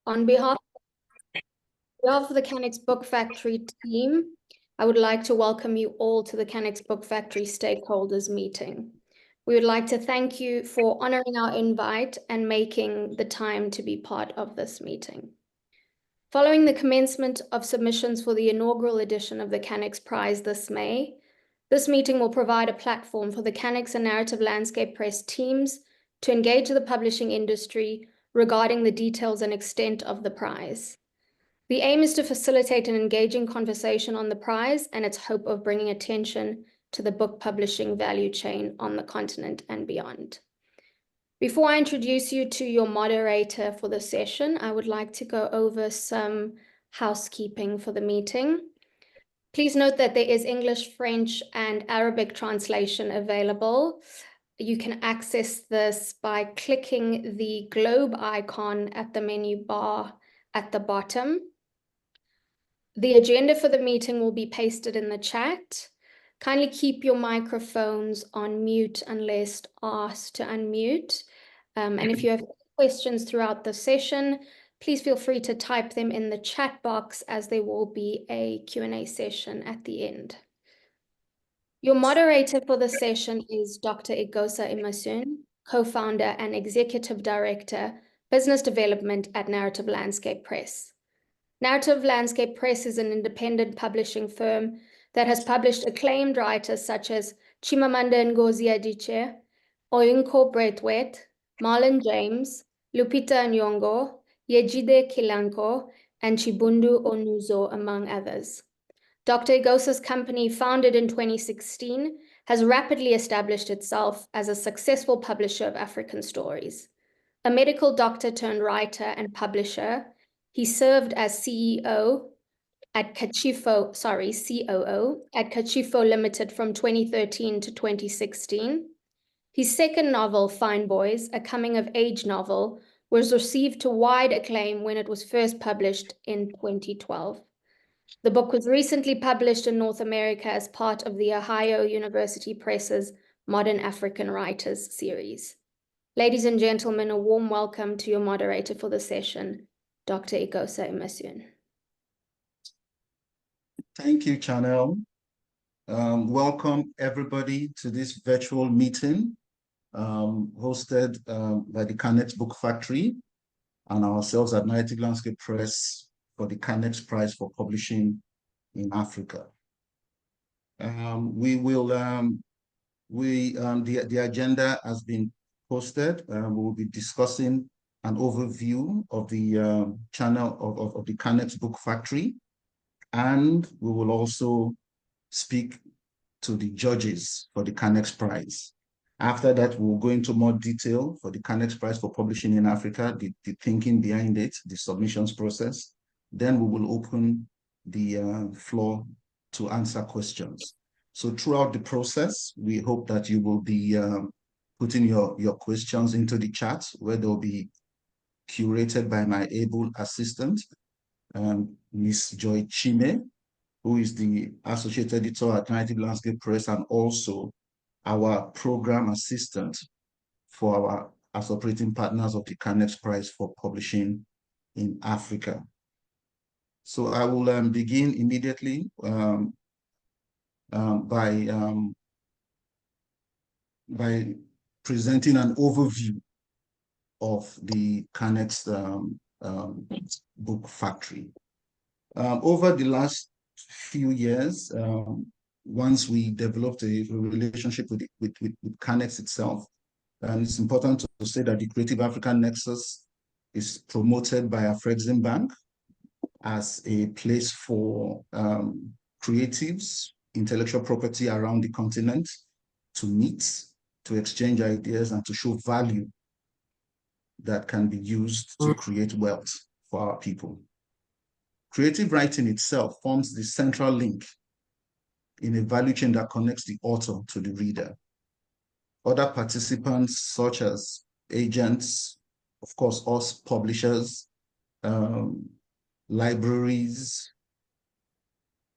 On behalf of the Canex Book Factory team, I would like to welcome you all to the Canex Book Factory stakeholders meeting. We would like to thank you for honoring our invite and making the time to be part of this meeting. Following the commencement of submissions for the inaugural edition of the Canex Prize this May, this meeting will provide a platform for the Canex and Narrative Landscape Press teams to engage the publishing industry regarding the details and extent of the prize. The aim is to facilitate an engaging conversation on the prize and its hope of bringing attention to the book publishing value chain on the continent and beyond. Before I introduce you to your moderator for the session, I would like to go over some housekeeping for the meeting. Please note that there is English, French, and Arabic translation available. You can access this by clicking the globe icon at the menu bar at the bottom. The agenda for the meeting will be pasted in the chat. Kindly keep your microphones on mute unless asked to unmute. And if you have questions throughout the session, please feel free to type them in the chat box as there will be a Q&A session at the end. Your moderator for the session is Dr. Igosa Imasun, co-founder and executive director, business development at Narrative Landscape Press. Narrative Landscape Press is an independent publishing firm that has published acclaimed writers such as Chimamanda Ngozi Adichie, Oyinko Braithwaite, Marlon James, Lupita Nyong'o, Yejide Kilanko, and Chibundu Onuzo, among others. Dr. Igosa's company, founded in 2016, has rapidly established itself as a successful publisher of African stories. A medical doctor turned writer and publisher, he served as COO at Kachifo Limited from 2013 to 2016. His second novel, Fine Boys, a coming-of-age novel, was received to wide acclaim when it was first published in 2012. The book was recently published in North America as part of the Ohio University Press's Modern African Writers series. Ladies and gentlemen, a warm welcome to your moderator for the session, Dr. Igosa Imasun. Thank you, Chanel. Welcome everybody to this virtual meeting hosted by the Canex Book Factory and ourselves at Narrative Landscape Press for the Canex Prize for Publishing in Africa. The agenda has been posted. We will be discussing an overview of the channel of the Canex Book Factory, and we will also speak to the judges for the Canex Prize. After that, we'll go into more detail for the Canex Prize for Publishing in Africa, the thinking behind it, the submissions process. Then we will open the floor to answer questions. So throughout the process, we hope that you will be putting your questions into the chat, where they'll be curated by my able assistant, Ms. Joy Chime, who is the Associate Editor at Narrative Landscape Press and also our program assistant for as operating partners of the Canex Prize for Publishing in Africa. So I will begin immediately by presenting an overview of the Canex Book Factory. Over the last few years, once we developed a relationship with Canex itself, and it's important to say that the Creative African Nexus is promoted by Afreximbank as a place for creatives, intellectual property around the continent to meet, to exchange ideas, and to show value that can be used to create wealth for our people. Creative writing itself forms the central link in a value chain that connects the author to the reader. Other participants, such as agents, of course, us publishers, libraries,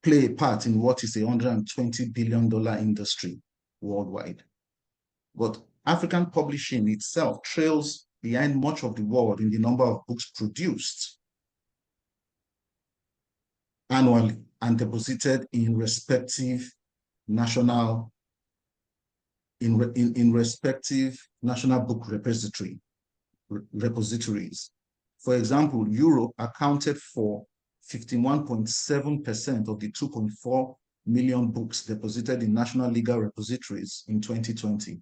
play a part in what is a $120 billion industry worldwide. But African publishing itself trails behind much of the world in the number of books produced annually and deposited in respective national respective national book repositories. For example, Europe accounted for 51.7% of the 2.4 million books deposited in national legal repositories in 2020,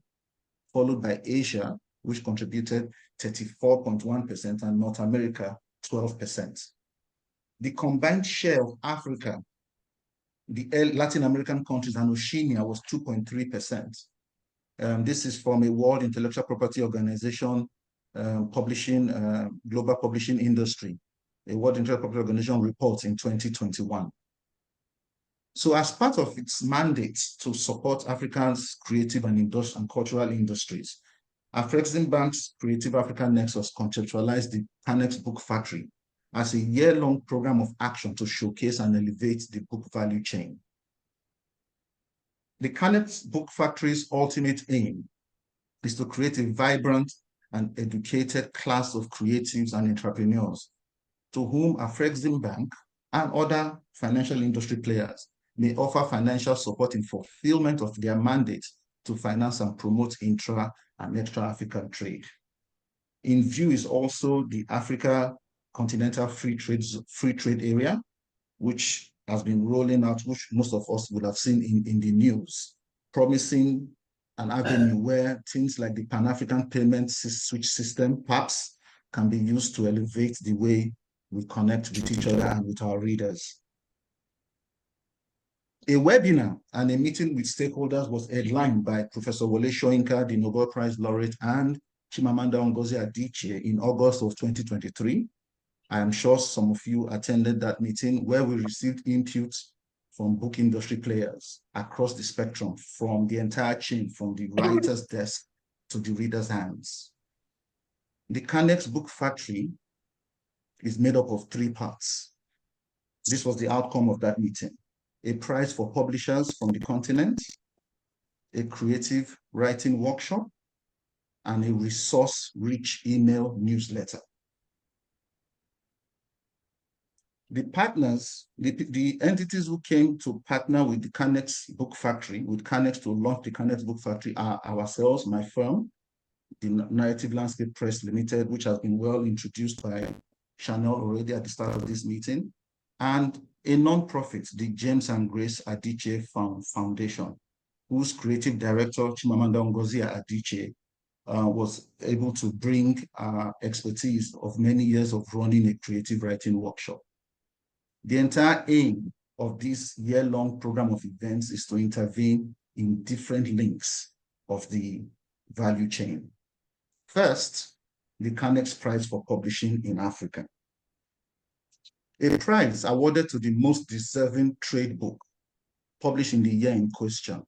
followed by Asia, which contributed 34.1%, and North America, 12%. The combined share of Africa, the Latin American countries, and Oceania was 2.3%. This is from a World Intellectual Property Organization global publishing industry, a World Intellectual Property Organization report in 2021. So as part of its mandate to support Africa's creative and cultural industries, Afreximbank's Creative Africa Nexus conceptualized the Canex Book Factory as a year-long program of action to showcase and elevate the book value chain. The Canex Book Factory's ultimate aim is to create a vibrant and educated class of creatives and entrepreneurs to whom Afreximbank and other financial industry players may offer financial support in fulfillment of their mandate to finance and promote intra and extra-African trade. In view is also the Africa Continental Free Trade Area, which has been rolling out, which most of us would have seen in the news, promising an avenue where things like the Pan-African Payment Switch System, PAPS, can be used to elevate the way we connect with each other and with our readers. A webinar and a meeting with stakeholders was headlined by Professor Wole Soyinka, the Nobel Prize laureate, and Chimamanda Ngozi Adichie in August of 2023. I am sure some of you attended that meeting, where we received input from book industry players across the spectrum, from the entire chain, from the writer's desk to the reader's hands. The Canex Book Factory is made up of 3 parts. This was the outcome of that meeting: a prize for publishers from the continent, a creative writing workshop, and a resource-rich email newsletter. The partners, the entities who came to partner with the Canex Book Factory, with Canex to launch the Canex Book Factory, are ourselves, my firm, the Narrative Landscape Press Limited, which has been well introduced by Chanel already at the start of this meeting, and a non-profit, the James and Grace Adichie Foundation, whose creative director, Chimamanda Ngozi Adichie, was able to bring expertise of many years of running a creative writing workshop. The entire aim of this year-long program of events is to intervene in different links of the value chain. First, the Canex Prize for Publishing in Africa. A prize awarded to the most deserving trade book published in the year in question.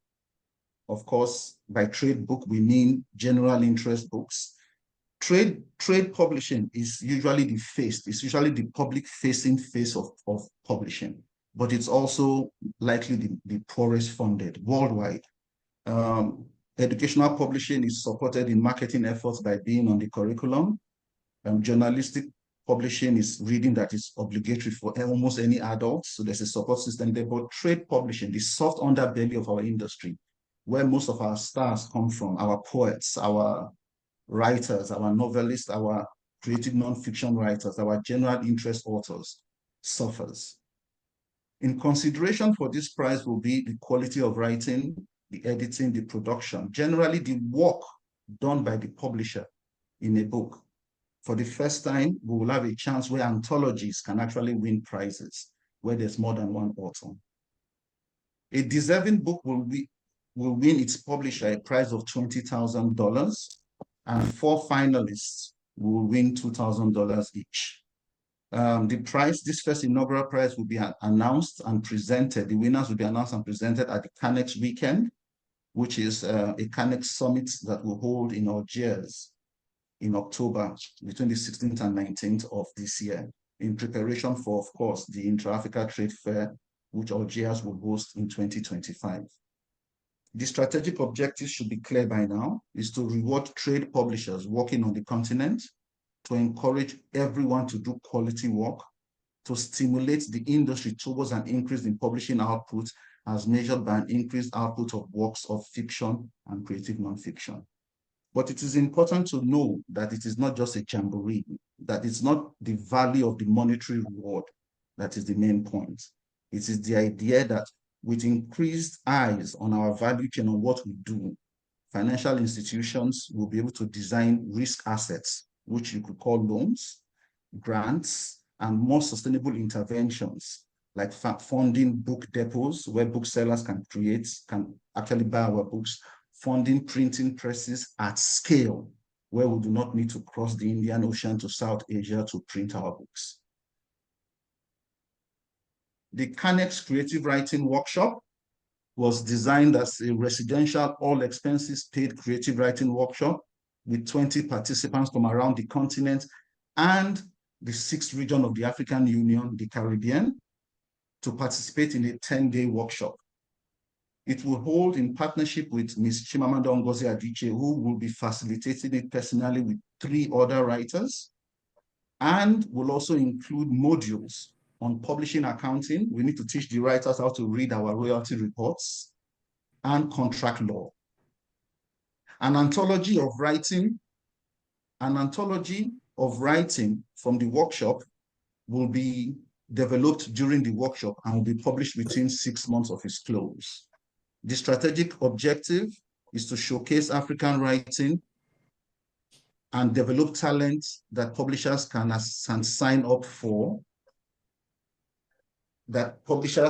Of course, by trade book, we mean general interest books. Trade publishing is usually the public-facing face of publishing, but it's also likely the poorest funded worldwide. Educational publishing is supported in marketing efforts by being on the curriculum. Journalistic publishing is reading that is obligatory for almost any adult, so there's a support system there. But trade publishing, the soft underbelly of our industry, where most of our stars come from, our poets, our writers, our novelists, our creative non-fiction writers, our general interest authors, suffers. In consideration for this prize will be the quality of writing, the editing, the production, generally the work done by the publisher in a book. For the first time, we will have a chance where anthologies can actually win prizes, where there's more than one author. A deserving book will win its publisher a prize of $20,000, and 4 finalists will win $2,000 each. The prize, this first inaugural prize, will be announced and presented. The winners will be announced and presented at the Canex weekend, which is a Canex summit that will hold in Algiers in October, between the 16th and 19th of this year, in preparation for, of course, the Intra-Africa Trade Fair, which Algiers will host in 2025. The strategic objectives should be clear by now, is to reward trade publishers working on the continent, to encourage everyone to do quality work, to stimulate the industry towards an increase in publishing output as measured by an increased output of works of fiction and creative nonfiction. But it is important to know that it is not just a jamboree, that it's not the value of the monetary reward that is the main point. It is the idea that with increased eyes on our value chain, on what we do, financial institutions will be able to design risk assets, which you could call loans, grants, and more sustainable interventions, like funding book depots where booksellers can actually buy our books, funding printing presses at scale, where we do not need to cross the Indian Ocean to South Asia to print our books. The Canex Creative Writing Workshop was designed as a residential, all expenses paid creative writing workshop with 20 participants from around the continent and the 6th region of the African Union, the Caribbean, to participate in a 10-day workshop. It will hold in partnership with Ms. Chimamanda Ngozi Adichie, who will be facilitating it personally with 3 other writers, and will also include modules on publishing accounting. We need to teach the writers how to read our royalty reports, and contract law. An anthology of writing from the workshop will be developed during the workshop and will be published within 6 months of its close. The strategic objective is to showcase African writing and develop talent that publishers can sign up for, their publishing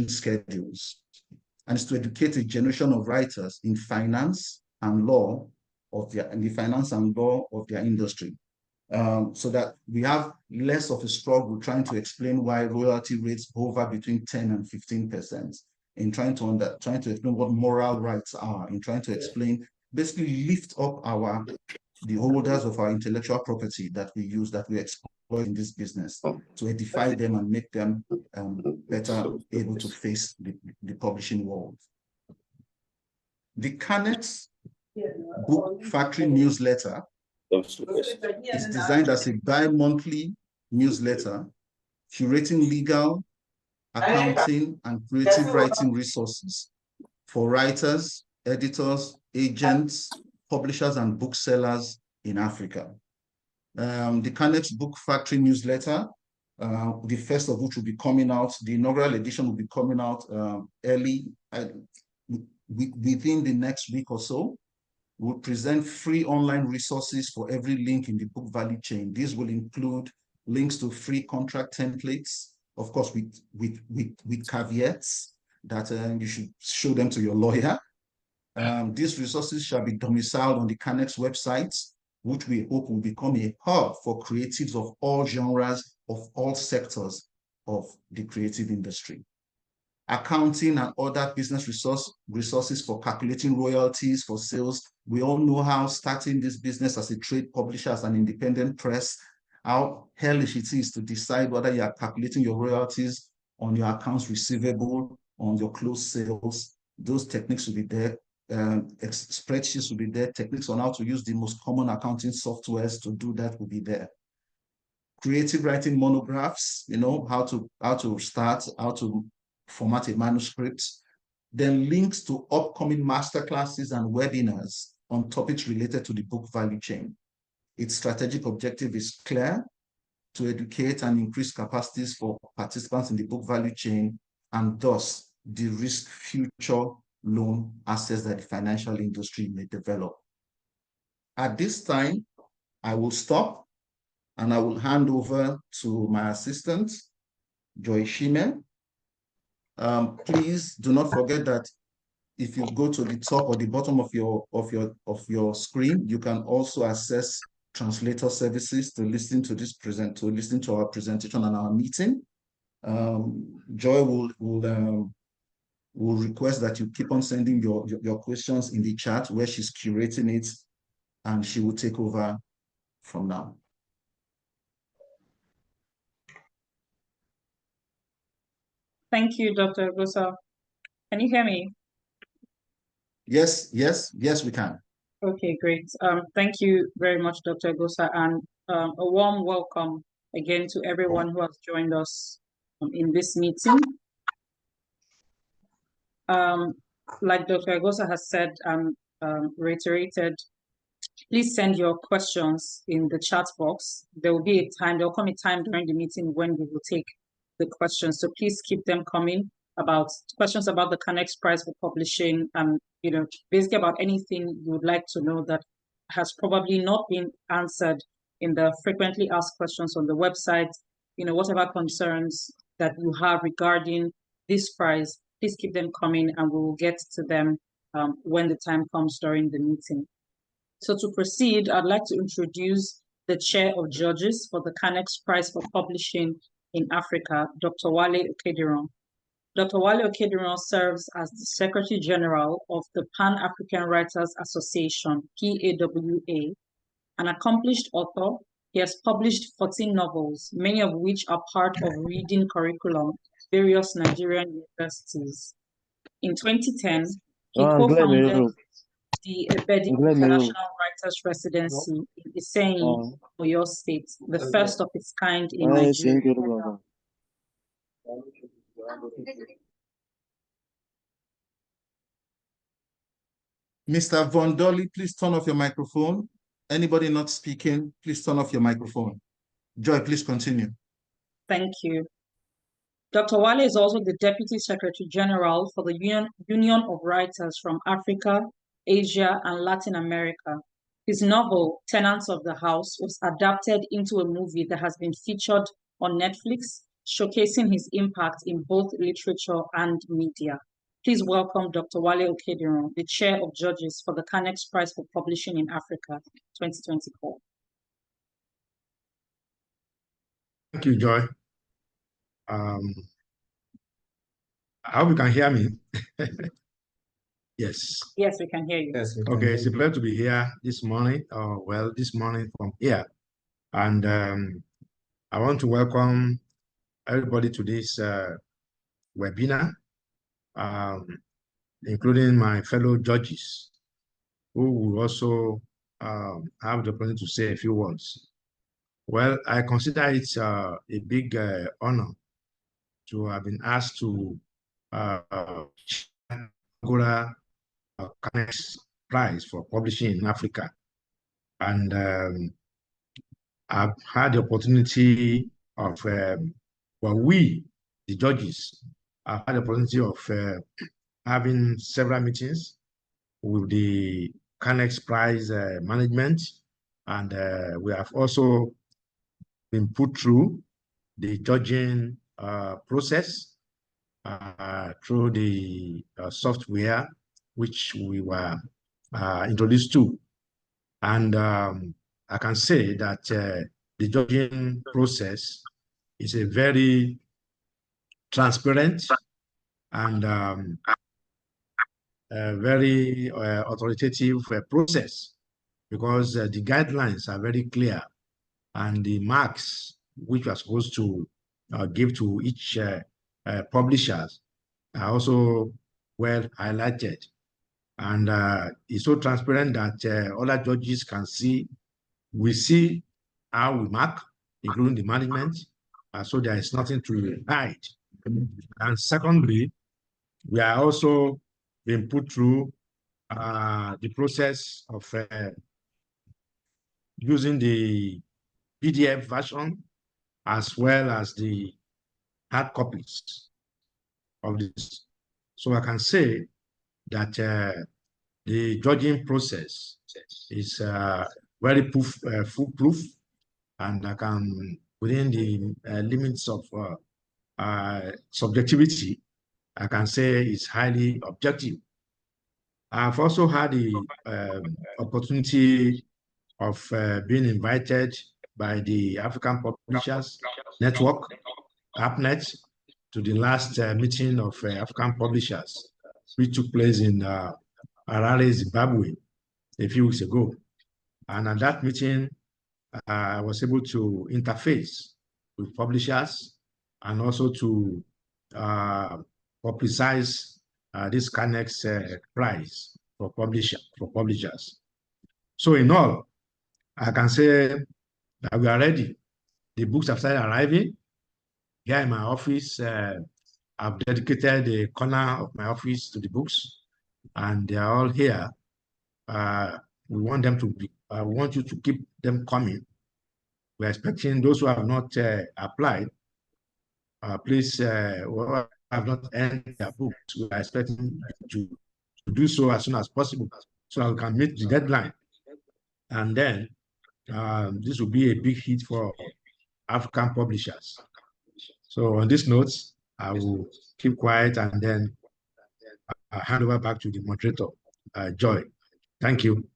schedules. And it's to educate a generation of writers in finance and law of their industry. So that we have less of a struggle trying to explain why royalty rates hover between 10 and 15%, in trying to explain what moral rights are, in trying to explain, basically lift up the holders of our intellectual property that we exploit in this business, to edify them and make them better able to face the publishing world. The Canex Book Factory newsletter is designed as a bi-monthly newsletter curating legal, accounting, and creative writing resources for writers, editors, agents, publishers, and booksellers in Africa. The Canex Book Factory newsletter, the first of which will be coming out, the inaugural edition will be coming out within the next week or so. We'll present free online resources for every link in the book value chain. These will include links to free contract templates, of course, with caveats that you should show them to your lawyer. These resources shall be domiciled on the Canex website, which we hope will become a hub for creatives of all genres, of all sectors of the creative industry. Accounting and other business resources for calculating royalties for sales. We all know how starting this business as a trade publisher, as an independent press, how hellish it is to decide whether you are calculating your royalties on your accounts receivable, on your closed sales. Those techniques will be there. Spreadsheets will be there. Techniques on how to use the most common accounting softwares to do that will be there. Creative writing monographs, how to start, how to format a manuscript. Then links to upcoming masterclasses and webinars on topics related to the book value chain. Its strategic objective is clear: to educate and increase capacities for participants in the book value chain, and thus de-risk future loan assets that the financial industry may develop. At this time, I will stop and I will hand over to my assistant, Joy Shime. Please do not forget that if you go to the top or the bottom of your screen, you can also access translator services to listen to our presentation and our meeting. Joy will request that you keep on sending your questions in the chat where she's curating it, and she will take over from now. Thank you, Dr. Gosa. Can you hear me? Yes, we can. Okay, great. Thank you very much, Dr. Gosa, and a warm welcome again to everyone who has joined us in this meeting. Like Dr. Agosa has said and reiterated, please send your questions in the chat box. There will come a time during the meeting when we will take the questions. So please keep them coming, about questions about the Canex Prize for publishing, and basically about anything you would like to know that has probably not been answered in the frequently asked questions on the website. Whatever concerns that you have regarding this prize, please keep them coming and we will get to them when the time comes during the meeting. So to proceed, I'd like to introduce the Chair of Judges for the Canex Prize for Publishing in Africa, Dr. Wale Okediran. Dr. Wale Okediran serves as the Secretary General of the Pan-African Writers Association, PAWA, an accomplished author. He has published 14 novels, many of which are part of reading curriculum at various Nigerian universities. In 2010, he co-founded the Ebedi International Writers Residency in Iseyin, Oyo State, the first of its kind in Nigeria. Mr. Von Dolly, please turn off your microphone. Anybody not speaking, please turn off your microphone. Joy, please continue. Thank you. Dr. Wale is also the Deputy Secretary General for the Union of Writers from Africa, Asia, and Latin America. His novel, Tenants of the House, was adapted into a movie that has been featured on Netflix, showcasing his impact in both literature and media. Please welcome Dr. Wale Okediran, the Chair of Judges for the Canex Prize for Publishing in Africa 2024. Thank you, Joy. I hope you can hear me. Yes. Yes, we can hear you. Yes, okay, it's a pleasure to be here this morning, this morning from here. And I want to welcome everybody to this webinar, including my fellow judges, who will also have the opportunity to say a few words. Well, I consider it a big honor to have been asked to Angola Canex Prize for Publishing in Africa. And I've had the opportunity of, we, the judges, have had the opportunity of having several meetings with the Canex Prize management. And we have also been put through the judging process through the software which we were introduced to. And I can say that the judging process is a very transparent and very authoritative process, because the guidelines are very clear, and the marks which we are supposed to give to each publishers are also well highlighted. And it's so transparent that other judges can see, we see how we mark, including the management, so there is nothing to hide. And secondly, we are also being put through the process of using the PDF version as well as the hard copies of this. So I can say that the judging process is very foolproof, and I can, within the limits of subjectivity, I can say it's highly objective. I've also had the opportunity of being invited by the African Publishers Network, APNET, to the last meeting of African publishers, which took place in Harare, Zimbabwe, a few weeks ago. And at that meeting, I was able to interface with publishers and also to publicize this Canex prize for publishers. So in all, I can say that we are ready. the books have started arriving. Here in my office, I've dedicated a corner of my office to the books, and they are all here. We want them to be, I want you to keep them coming. We're expecting those who have not applied, please, who have not earned their books, we are expecting you to do so as soon as possible so that we can meet the deadline. And then this will be a big hit for African publishers. So on this note, I will keep quiet and then I'll hand over back to the moderator, Joy. Thank you.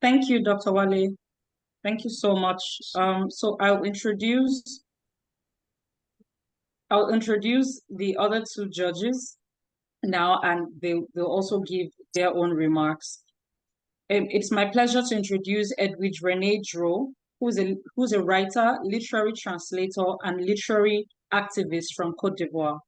Thank you, Dr. Wale. Thank you so much. So I'll introduce the other two judges now, and they'll also give their own remarks. It's my pleasure to introduce Edwidge Renee Dro, who's a writer, literary translator, and literary activist from Côte d'Ivoire.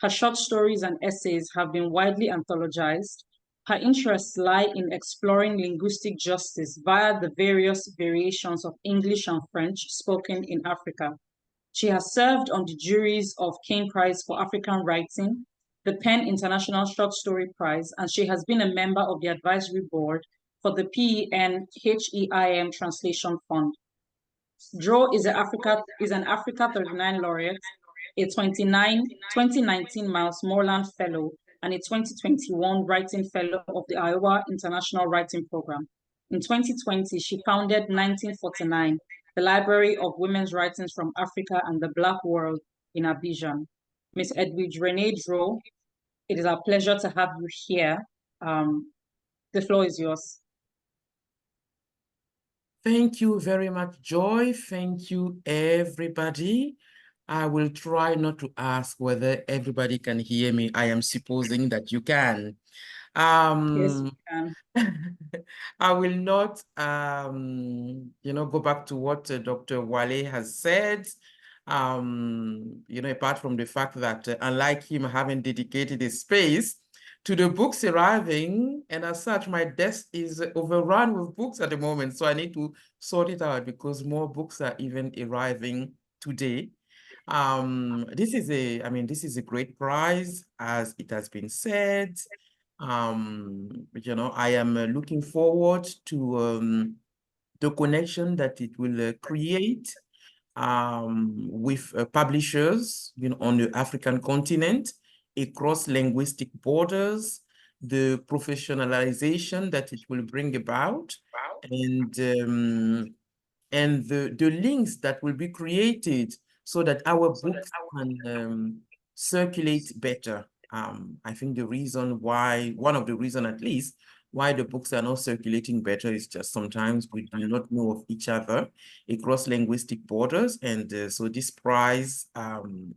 Her short stories and essays have been widely anthologized. Her interests lie in exploring linguistic justice via the various variations of English and French spoken in Africa. She has served on the juries of Kane Prize for African Writing, the PEN International Short Story Prize, and she has been a member of the advisory board for the PEN HEIM Translation Fund. Dro is an Africa 39 laureate, a 2019 Miles Moreland Fellow, and a 2021 Writing Fellow of the Iowa International Writing Program. In 2020, she founded 1949, the Library of Women's Writings from Africa and the Black World in Abidjan. Ms. Edwidge Renee Dro, it is our pleasure to have you here. The floor is yours. Thank you very much, Joy. Thank you, everybody. I will try not to ask whether everybody can hear me. I am supposing that you can. Yes, you can. I will not, go back to what Dr. Wale has said. Apart from the fact that unlike him having dedicated a space to the books arriving, and as such, my desk is overrun with books at the moment, so I need to sort it out because more books are even arriving today. This is a great prize, as it has been said. I am looking forward to the connection that it will create with publishers, on the African continent, across linguistic borders, the professionalization that it will bring about, and the links that will be created so that our books can circulate better. I think one of the reasons at least, why the books are not circulating better is just sometimes we do not know of each other across linguistic borders. And so this prize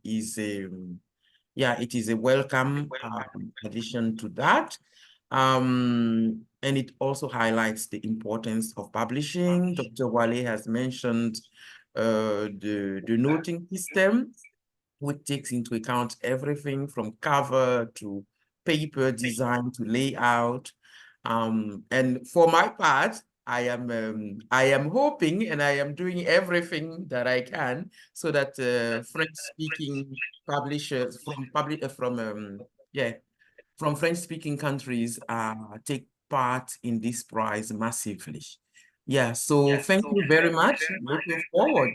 is it is a welcome addition to that. And it also highlights the importance of publishing. Dr. Wale has mentioned the noting system, which takes into account everything from cover to paper design to layout. And for my part, I am hoping and I am doing everything that I can so that French-speaking publishers from French-speaking countries take part in this prize massively. Yeah, so thank you very much. Looking forward.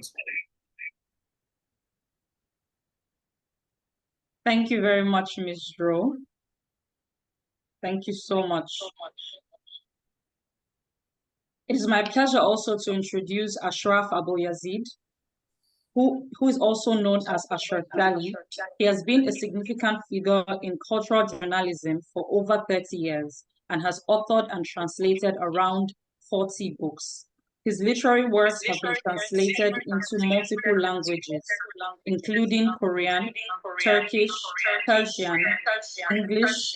Thank you very much, Ms. Dro. Thank you so much. It is my pleasure also to introduce Ashraf Aboyazid, who is also known as Ashraf Gali. He has been a significant figure in cultural journalism for over 30 years and has authored and translated around 40 books. His literary works have been translated into multiple languages, including Korean, Turkish, Persian, English,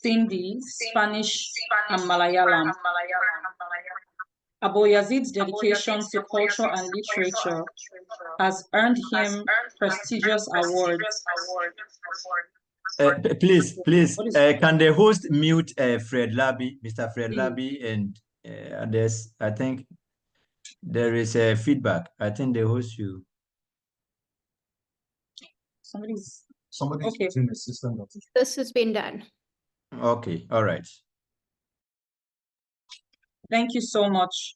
Sindhi, Spanish, and Malayalam. Aboyazid's dedication to culture and literature has earned him prestigious awards, Please, can the host mute Fred Labi, Mr. Fred Please. Labi, and others? I think there is a feedback. I think the host you. Somebody's Somebody's okay. using the system. This has been done. Okay, all right. Thank you so much.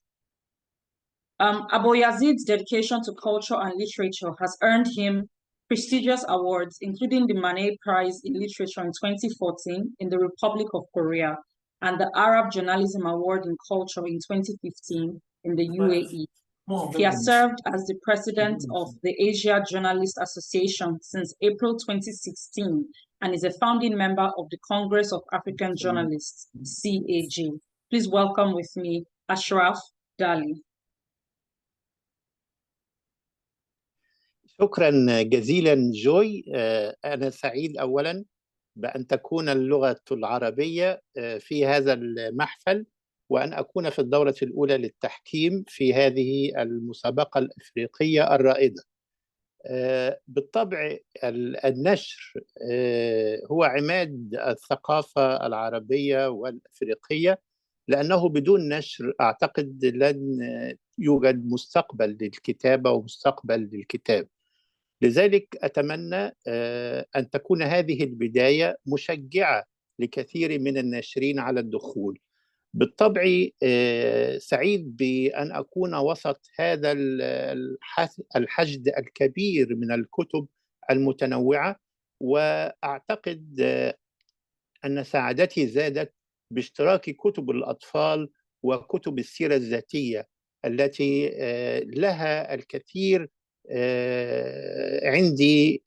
Abu Yazid's dedication to culture and literature has earned him prestigious awards, including the Manet Prize in Literature in 2014 in the Republic of Korea and the Arab Journalism Award in Culture in 2015 in the UAE. He has served as the president of the Asia Journalist Association since April 2016 and is a founding member of the Congress of African Journalists, CAJ. Please welcome with me Ashraf Dali. شكرا جزيلا جوي. أنا سعيد أولا بأن تكون اللغة العربية في هذا المحفل وأن أكون في الدورة الأولى للتحكيم في هذه المسابقة الإفريقية الرائدة. بالطبع النشر هو عماد الثقافة العربية والإفريقية، لأنه بدون نشر أعتقد لن يوجد مستقبل للكتابة ومستقبل للكتاب. لذلك أتمنى أن تكون هذه البداية مشجعة لكثير من الناشرين على الدخول. بالطبع سعيد بأن أكون وسط هذا الحشد الكبير من الكتب المتنوعة، وأعتقد أن سعادتي زادت باشتراك كتب الأطفال وكتب السيرة الذاتية التي لها الكثير عندي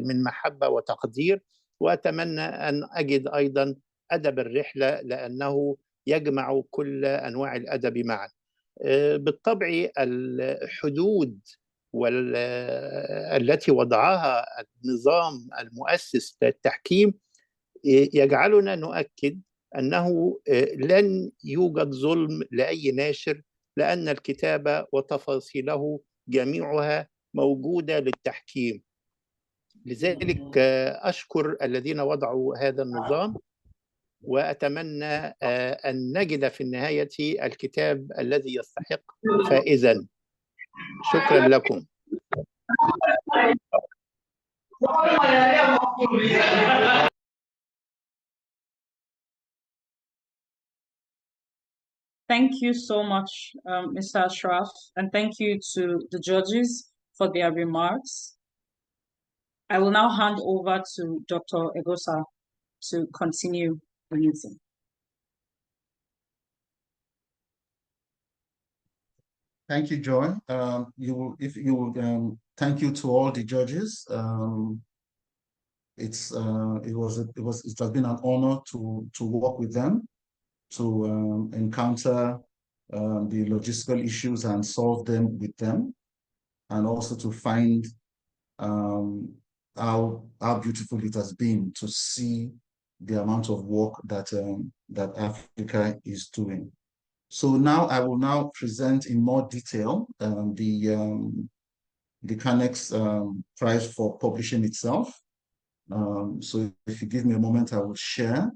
من محبة وتقدير، وأتمنى أن أجد أيضا أدب الرحلة لأنه يجمع كل أنواع الأدب معا. بالطبع الحدود التي وضعها النظام المؤسس للتحكيم يجعلنا نؤكد أنه لن يوجد ظلم لأي ناشر، لأن الكتابة وتفاصيله جميعها موجودة للتحكيم. لذلك أشكر الذين وضعوا هذا النظام، وأتمنى أن نجد في النهاية الكتاب الذي يستحق فائزا. شكرا لكم. Thank you so much, Mr. Ashraf, and thank you to the judges for their remarks. I will now hand over to Dr. Egosa to continue the meeting. Thank you, Joy. Thank you to all the judges. It has been an honor to work with them, to encounter the logistical issues and solve them with them, and also to find how beautiful it has been to see the amount of work that that Africa is doing. So now I will now present in more detail the Canex prize for publishing itself. So if you give me a moment, I will share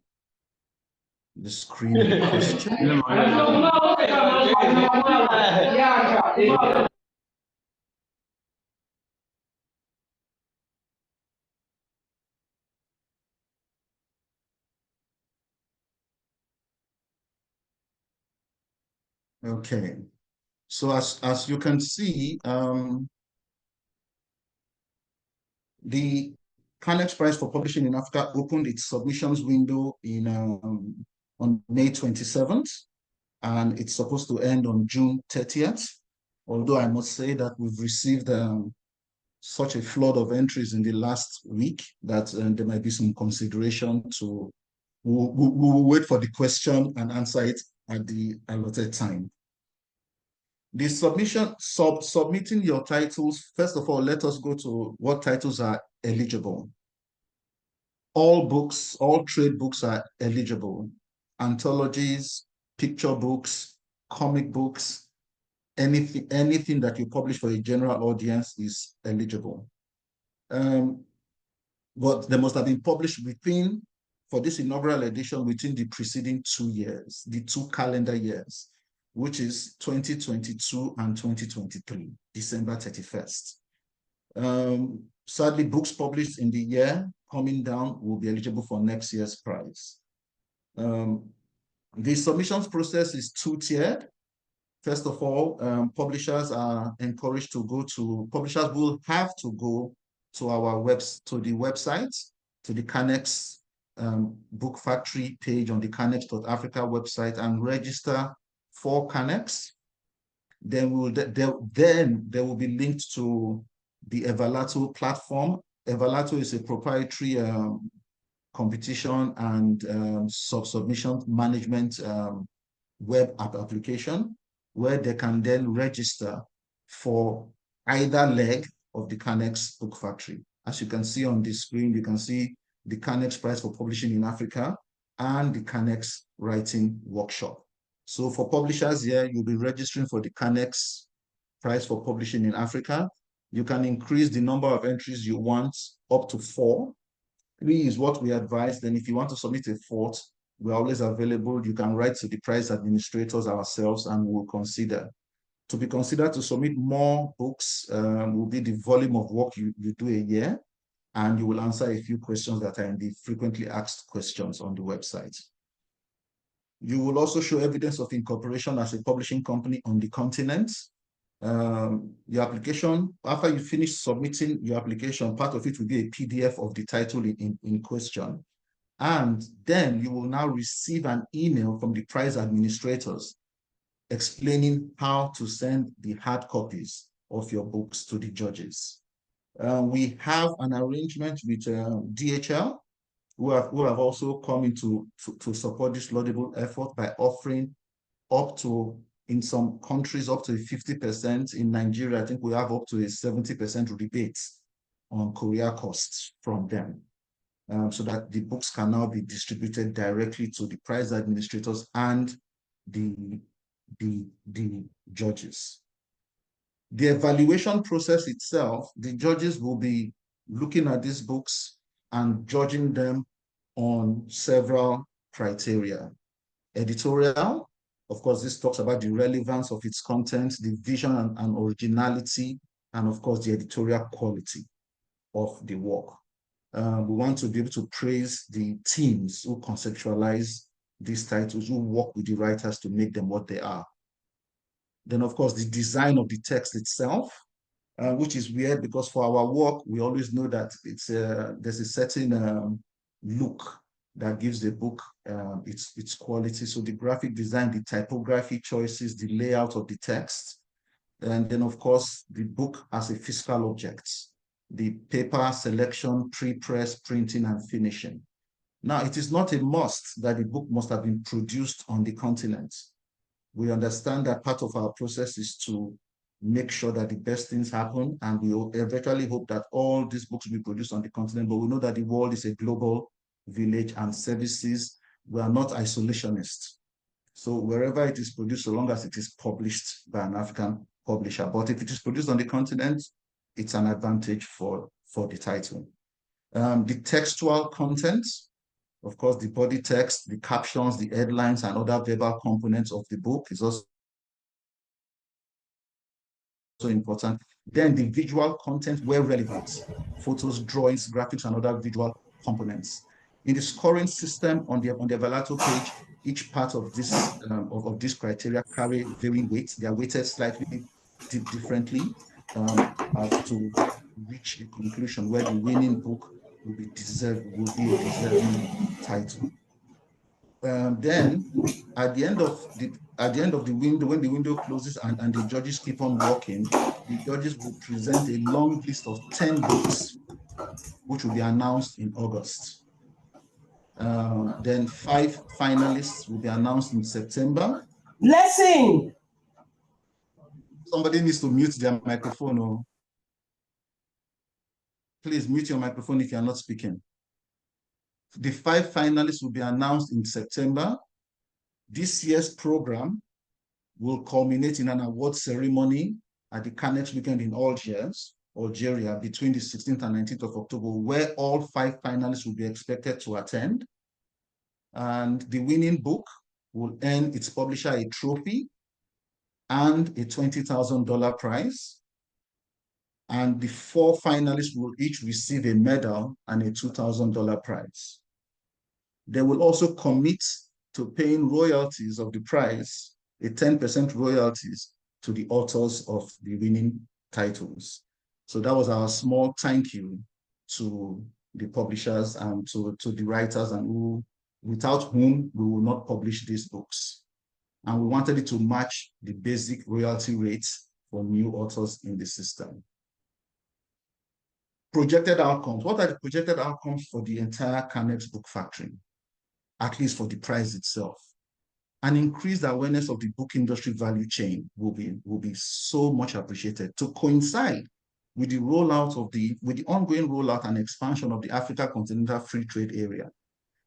the screen in question. Okay, so as you can see, the Canex Prize for Publishing in Africa opened its submissions window in on May 27th, and it's supposed to end on June 30th. Although I must say that we've received such a flood of entries in the last week that there might be some consideration to, we will wait for the question and answer it at the allotted time. The submitting your titles, first of all, let us go to what titles are eligible. All books, all trade books are eligible. Anthologies, picture books, comic books, anything that you publish for a general audience is eligible. but they must have been published for this inaugural edition, within the preceding 2 years, the 2 calendar years, which is 2022 and 2023, December 31st. Sadly, books published in the year coming down will be eligible for next year's prize. The submissions process is 2-tiered. First of all, publishers are encouraged to publishers will have to go to the website, to the Canex Book Factory page on the canex.africa website and register for Canex. Then they will be linked to the Everlato platform. Everlato is a proprietary competition and submission management web application, where they can then register for either leg of the Canex Book Factory. As you can see on the screen, you can see the Canex Prize for Publishing in Africa and the Canex Writing Workshop. So for publishers here, you'll be registering for the Canex Prize for Publishing in Africa. You can increase the number of entries you want up to 4. 3 is what we advise. Then if you want to submit a 4th, we're always available. You can write to the prize administrators ourselves and we'll consider. To be considered to submit more books will be the volume of work you do a year, and you will answer a few questions that are in the frequently asked questions on the website. You will also show evidence of incorporation as a publishing company on the continent. Your application, after you finish submitting your application, part of it will be a PDF of the title in question. And then you will now receive an email from the prize administrators explaining how to send the hard copies of your books to the judges. We have an arrangement with DHL, who have also come in to support this laudable effort by offering up to, in some countries, up to 50%. In Nigeria, I think we have up to a 70% rebate on courier costs from them, so that the books can now be distributed directly to the prize administrators and the judges. The evaluation process itself, the judges will be looking at these books and judging them on several criteria. Editorial, of course, this talks about the relevance of its content, the vision and originality, and of course, the editorial quality of the work. We want to be able to praise the teams who conceptualize these titles, who work with the writers to make them what they are. Then, of course, the design of the text itself, which is weird because for our work, we always know that there's a certain look that gives the book its quality. So the graphic design, the typography choices, the layout of the text, and then, of course, the book as a physical object, the paper selection, pre-press, printing, and finishing. Now, it is not a must that the book must have been produced on the continent. We understand that part of our process is to make sure that the best things happen, and we eventually hope that all these books will be produced on the continent, but we know that the world is a global village and services. We are not isolationists. So wherever it is produced, so long as it is published by an African publisher, but if it is produced on the continent, it's an advantage for the title. The textual content, of course, the body text, the captions, the headlines, and other verbal components of the book is also important. Then the visual content where relevant, photos, drawings, graphics, and other visual components. In the scoring system on the Everlato page, each part of this criteria carry varying weights. They are weighted slightly differently to reach a conclusion where the winning book will be a deserving title. Then at the end of the window, when the window closes and the judges keep on working, the judges will present a long list of 10 books, which will be announced in August. Then 5 finalists will be announced in September. Blessing! Somebody needs to mute their microphone. Or please mute your microphone if you are not speaking. The 5 finalists will be announced in September. This year's program will culminate in an award ceremony at the Canex weekend in Algiers, Algeria, between the 16th and 19th of October, where all 5 finalists will be expected to attend. And the winning book will earn its publisher a trophy and a $20,000 prize. And the 4 finalists will each receive a medal and a $2,000 prize. They will also commit to paying royalties of the prize, a 10% royalties to the authors of the winning titles. So that was our small thank you to the publishers and to the writers, and without whom we will not publish these books. And we wanted it to match the basic royalty rates for new authors in the system. Projected outcomes. What are the projected outcomes for the entire Canex book factory? At least for the prize itself. An increased awareness of the book industry value chain will be so much appreciated, to coincide with the ongoing rollout and expansion of the Africa Continental Free Trade Area,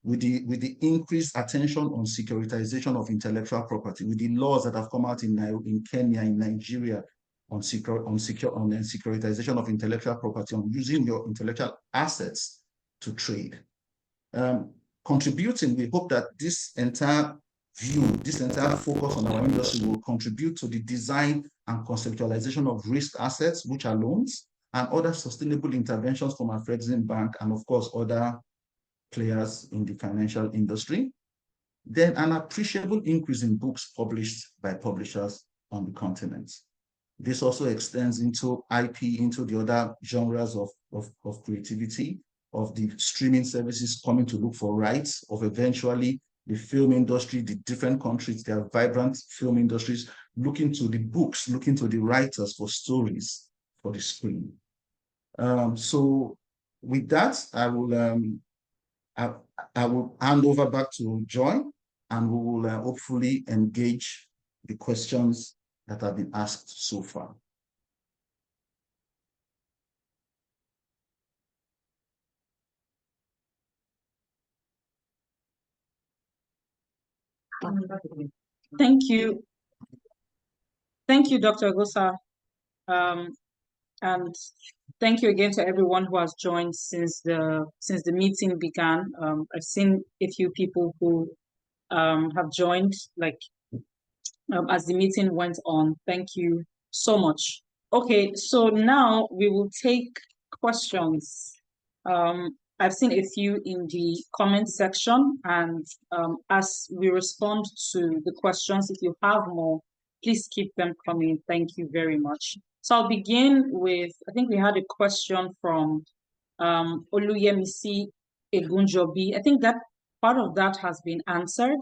with the increased attention on securitization of intellectual property, with the laws that have come out in Kenya, in Nigeria, on securitization of intellectual property, on using your intellectual assets to trade. Contributing, we hope that this entire focus on our industry will contribute to the design and conceptualization of risk assets, which are loans, and other sustainable interventions from our Afrexim Bank and, of course, other players in the financial industry. Then an appreciable increase in books published by publishers on the continent. This also extends into IP, into the other genres of creativity, of the streaming services coming to look for rights, of eventually the film industry, the different countries, there are vibrant film industries looking to the books, looking to the writers for stories for the screen. So with that, I will hand over back to Joy, and we will hopefully engage the questions that have been asked so far. Thank you. Thank you, Dr. Agosa. And thank you again to everyone who has joined since the meeting began. I've seen a few people who have joined as the meeting went on. Thank you so much. Okay, so now we will take questions. I've seen a few in the comment section, and as we respond to the questions, if you have more, please keep them coming. Thank you very much. So I'll begin with, I think we had a question from Oluyemisi Egunjobi. I think that part of that has been answered.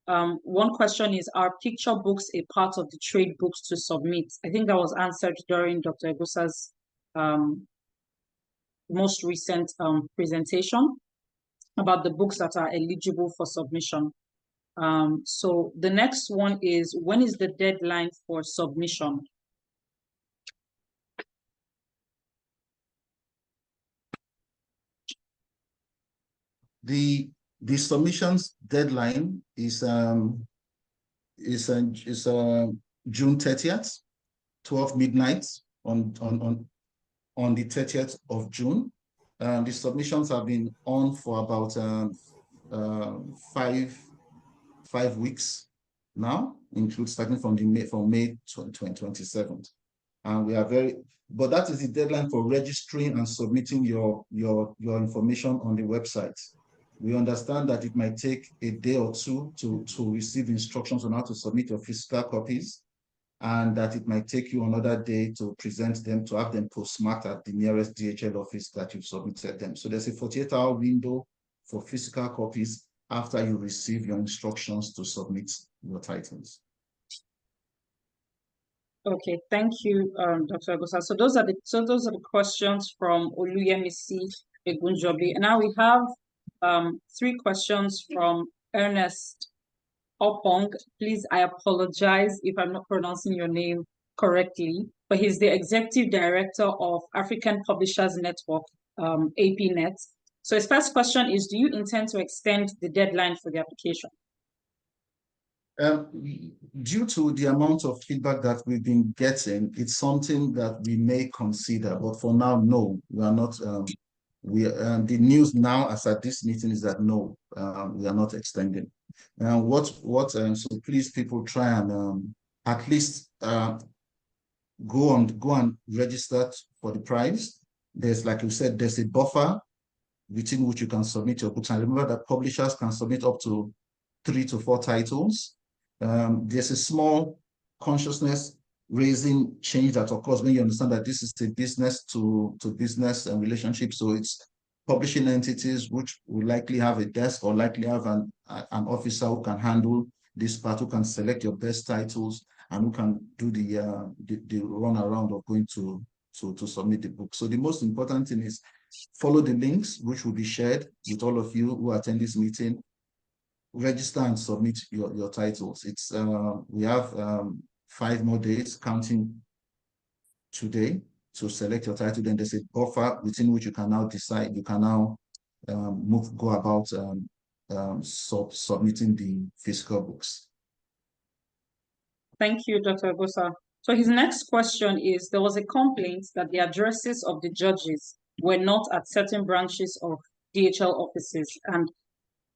One question is, are picture books a part of the trade books to submit? I think that was answered during Dr. Agosa's most recent presentation about the books that are eligible for submission. So the next one is, when is the deadline for submission? The submissions deadline is June 30th, 12 midnight on the 30th of June. The submissions have been on for about 5 weeks now, starting from May 27th. And we are but that is the deadline for registering and submitting your information on the website. We understand that it might take a day or two to receive instructions on how to submit your physical copies, and that it might take you another day to present them, to have them postmarked at the nearest DHL office that you've submitted them. So there's a 48-hour window for physical copies after you receive your instructions to submit your titles. Okay, thank you, Dr. Agosa. So those are the questions from Oluyemisi Egunjobi. And now we have 3 questions from Ernest Opong. Please, I apologize if I'm not pronouncing your name correctly, but he's the Executive Director of African Publishers Network, APNet. So his first question is, do you intend to extend the deadline for the application? Due to the amount of feedback that we've been getting, it's something that we may consider, but for now, no, we are not. The news now, as at this meeting, is that no, we are not extending. So please, people, try and at least go and register for the prize. There's, like you said, there's a buffer within which you can submit your books. And remember that publishers can submit up to 3 to 4 titles. There's a small consciousness raising change that occurs when you understand that this is a business to business relationship. So it's publishing entities which will likely have a desk or likely have an officer who can handle this part, who can select your best titles and who can do the run around of going to submit the book. So the most important thing is follow the links which will be shared with all of you who attend this meeting. Register and submit your titles. It's we have 5 more days counting today to select your title. Then there's a buffer within which you can now decide. You can now go about submitting the physical books. Thank you, Dr. Agosa. So his next question is, there was a complaint that the addresses of the judges were not at certain branches of DHL offices. And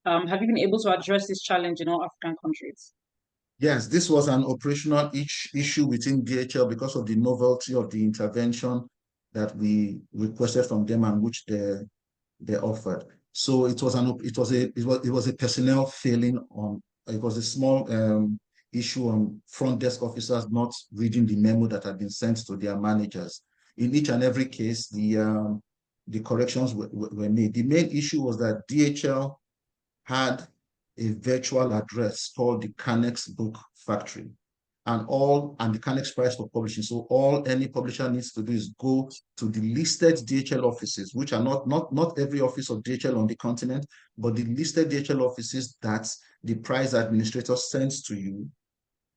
have you been able to address this challenge in all African countries? Yes, this was an operational issue within DHL because of the novelty of the intervention that we requested from them and which they offered. So it was a personnel failing on. It was a small issue on front desk officers not reading the memo that had been sent to their managers. In each and every case, the corrections were made. The main issue was that DHL had a virtual address called the Canex Book Factory, and the Canex price for publishing. So all any publisher needs to do is go to the listed DHL offices, which are not every office of DHL on the continent, but the listed DHL offices that the prize administrator sends to you,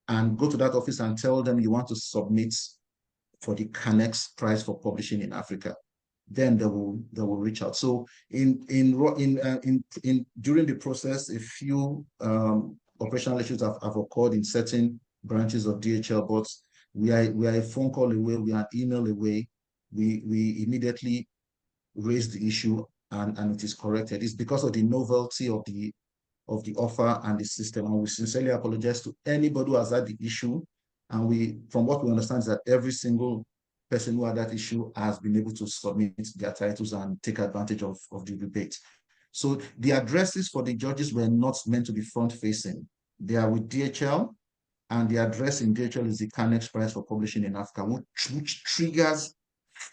and go to that office and tell them you want to submit for the Canex prize for publishing in Africa. Then they will reach out. So during the process, a few operational issues have occurred in certain branches of DHL, but we are a phone call away, we are an email away. We immediately raise the issue and it is corrected. It's because of the novelty of the offer and the system, and we sincerely apologize to anybody who has had the issue. And from what we understand, is that every single person who had that issue has been able to submit their titles and take advantage of the rebate. So the addresses for the judges were not meant to be front-facing. They are with DHL, and the address in DHL is the Canex price for publishing in Africa, which triggers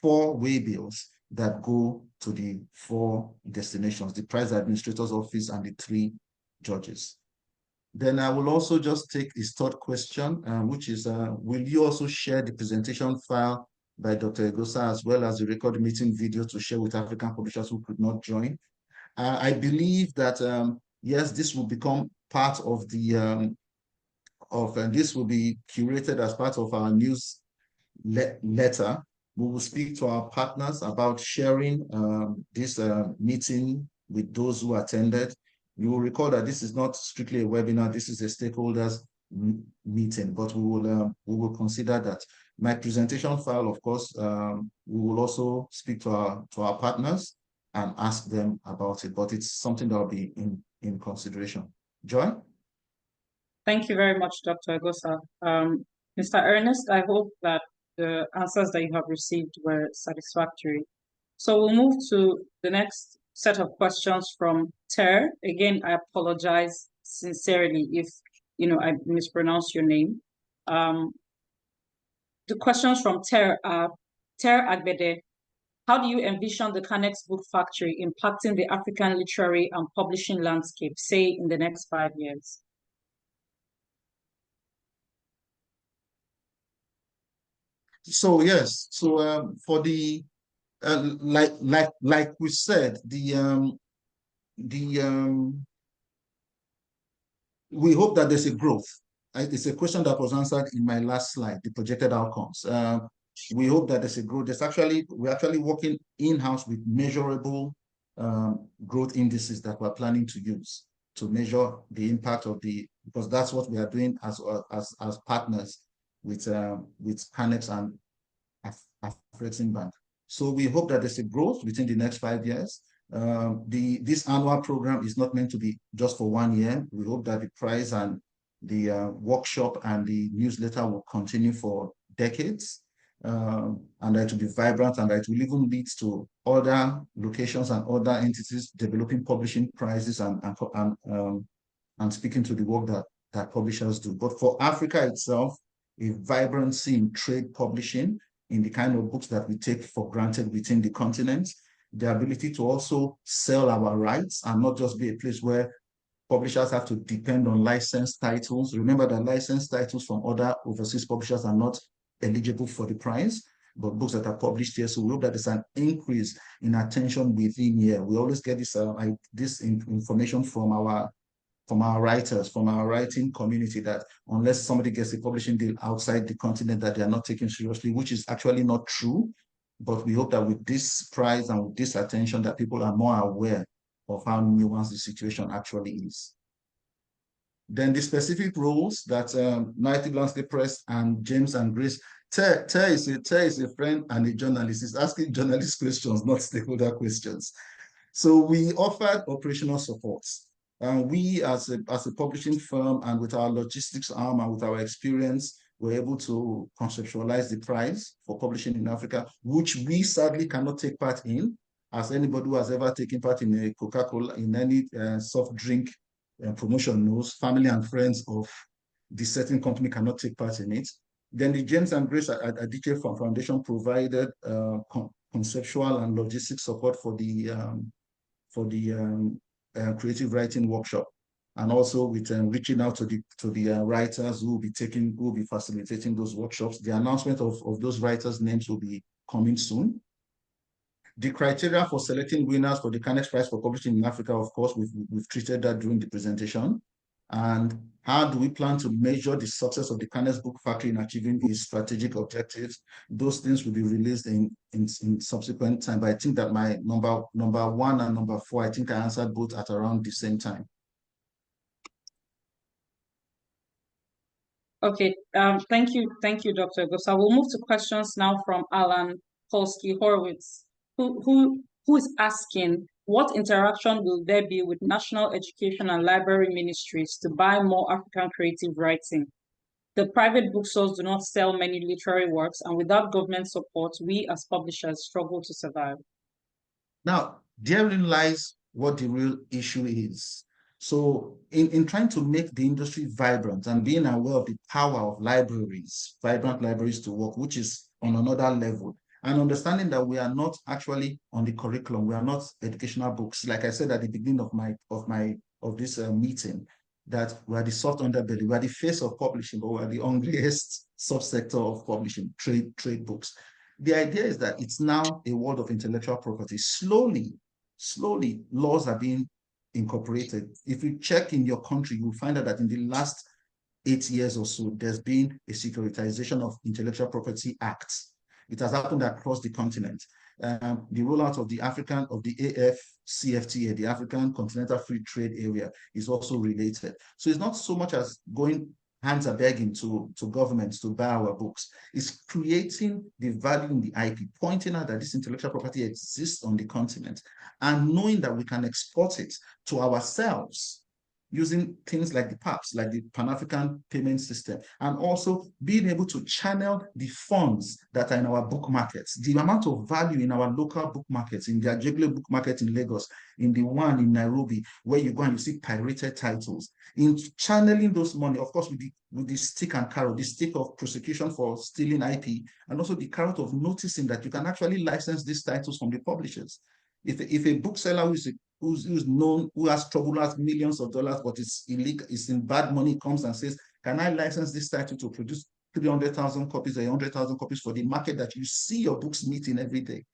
4 waybills that go to the 4 destinations, the prize administrator's office and the 3 judges. Then I will also just take his third question, which is, will you also share the presentation file by Dr. Agosa as well as the record meeting video to share with African publishers who could not join? I believe that, yes, this will become part of the, this will be curated as part of our news letter. We will speak to our partners about sharing this meeting with those who attended. You will recall that this is not strictly a webinar, this is a stakeholders meeting, but we will consider that. My presentation file, of course, we will also speak to our partners and ask them about it, but it's something that will be in consideration. Joy? Thank you very much, Dr. Agosa. Mr. Ernest, I hope that the answers that you have received were satisfactory. So we'll move to the next set of questions from Ter. Again, I apologize sincerely if I mispronounce your name. The questions from Ter are, Ter Agbede, how do you envision the Canex Book Factory impacting the African literary and publishing landscape, say, in the next 5 years? So yes, so for the like we said, we hope that there's a growth. It's a question that was answered in my last slide, the projected outcomes. We hope that there's a growth. We're actually working in-house with measurable growth indices that we're planning to use to measure the impact of the because that's what we are doing as partners with Canex and Afreximbank. So we hope that there's a growth within the next 5 years. This annual program is not meant to be just for 1 year. We hope that the prize and the workshop and the newsletter will continue for decades, and that it will be vibrant, and that it will even lead to other locations and other entities developing publishing prizes and speaking to the work that publishers do. But for Africa itself, a vibrancy in trade publishing, in the kind of books that we take for granted within the continent, the ability to also sell our rights and not just be a place where publishers have to depend on licensed titles. Remember that licensed titles from other overseas publishers are not eligible for the prize, but books that are published here. So we hope that there's an increase in attention within here. We always get this information from our writers, from our writing community, that unless somebody gets a publishing deal outside the continent, that they are not taken seriously, which is actually not true. But we hope that with this prize and with this attention, that people are more aware of how nuanced the situation actually is. Then the specific roles that Native Landscape Press and James and Grace, Ter is a friend and a journalist. He's asking journalist questions, not stakeholder questions. So we offered operational support. We as a publishing firm, and with our logistics arm and with our experience, were able to conceptualize the prize for publishing in Africa, which we sadly cannot take part in, as anybody who has ever taken part in a Coca-Cola, in any soft drink promotion knows, family and friends of the certain company cannot take part in it. Then the James and Grace Adichie Foundation provided conceptual and logistic support for the creative writing workshop, and also with reaching out to the writers who will be facilitating those workshops. The announcement of those writers' names will be coming soon. The criteria for selecting winners for the Canex Prize for Publishing in Africa, of course, we've treated that during the presentation. And how do we plan to measure the success of the Canex Book Factory in achieving its strategic objectives? Those things will be released in subsequent time. But I think that my number 1 and number 4, I think I answered both at around the same time. Okay, thank you, Dr. Gosa. We'll move to questions now from Alan Polsky Horowitz, who is asking, what interaction will there be with national education and library ministries to buy more African creative writing? The private bookstores do not sell many literary works, and without government support, we as publishers struggle to survive. Now, therein lies what the real issue is. So in trying to make the industry vibrant and being aware of the power of libraries, vibrant libraries to work, which is on another level, and understanding that we are not actually on the curriculum, we are not educational books. Like I said at the beginning of this meeting, that we are the soft underbelly, we are the face of publishing, but we are the hungriest subsector of publishing, trade books. The idea is that it's now a world of intellectual property. Slowly, laws are being incorporated. If you check in your country, you'll find out that in the last 8 years or so, there's been a securitization of intellectual property acts. It has happened across the continent. The rollout of the AFCFTA, the African Continental Free Trade Area, is also related. So it's not so much as going hands are begging to governments to buy our books. It's creating the value in the IP, pointing out that this intellectual property exists on the continent, and knowing that we can export it to ourselves using things like the PAPs, like the Pan-African Payment System, and also being able to channel the funds that are in our book markets, the amount of value in our local book markets, in the Ajegle book market in Lagos, in the one in Nairobi, where you go and you see pirated titles, in channeling those money, of course, with the stick and carrot, the stick of prosecution for stealing IP, and also the carrot of noticing that you can actually license these titles from the publishers. If a bookseller who's known, who has trouble, has millions of dollars, but it's illegal, it's in bad money, comes and says, can I license this title to produce 300,000 copies or 100,000 copies for the market that you see your books meeting every day?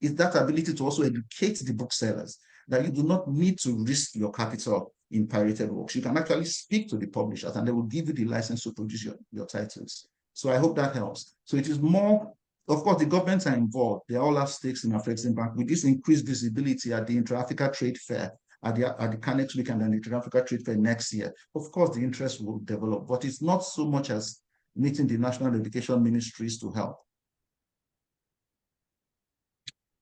It's that ability to also educate the booksellers that you do not need to risk your capital in pirated works. You can actually speak to the publishers and they will give you the license to produce your titles. So I hope that helps. So it is more, of course, the governments are involved. They all have stakes in Afreximbank. With this increased visibility at the Inter-Africa Trade Fair at the Canex Week and then the Africa Trade Fair next year, of course, the interest will develop, but it's not so much as meeting the national education ministries to help.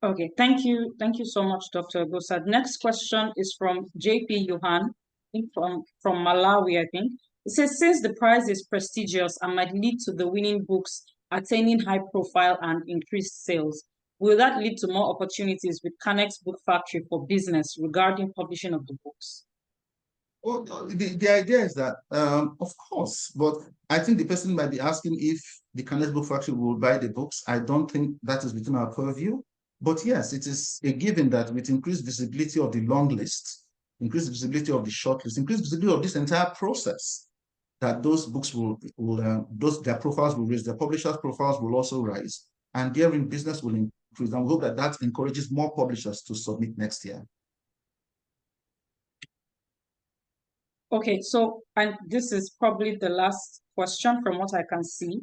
Okay, thank you. Thank you so much, Dr. Gosa. Next question is from JP Johan from Malawi, I think. It says, since the prize is prestigious and might lead to the winning books attaining high profile and increased sales, will that lead to more opportunities with Canex Book Factory for business regarding publishing of the books? Well, the idea is that, of course, but I think the person might be asking if the Canex Book Factory will buy the books. I don't think that is within our purview. But yes, it is a given that with increased visibility of the long list, increased visibility of the short list, increased visibility of this entire process, that those books their profiles will raise, their publishers' profiles will also rise, and therein business will increase. And we hope that that encourages more publishers to submit next year. Okay, so, and this is probably the last question from what I can see,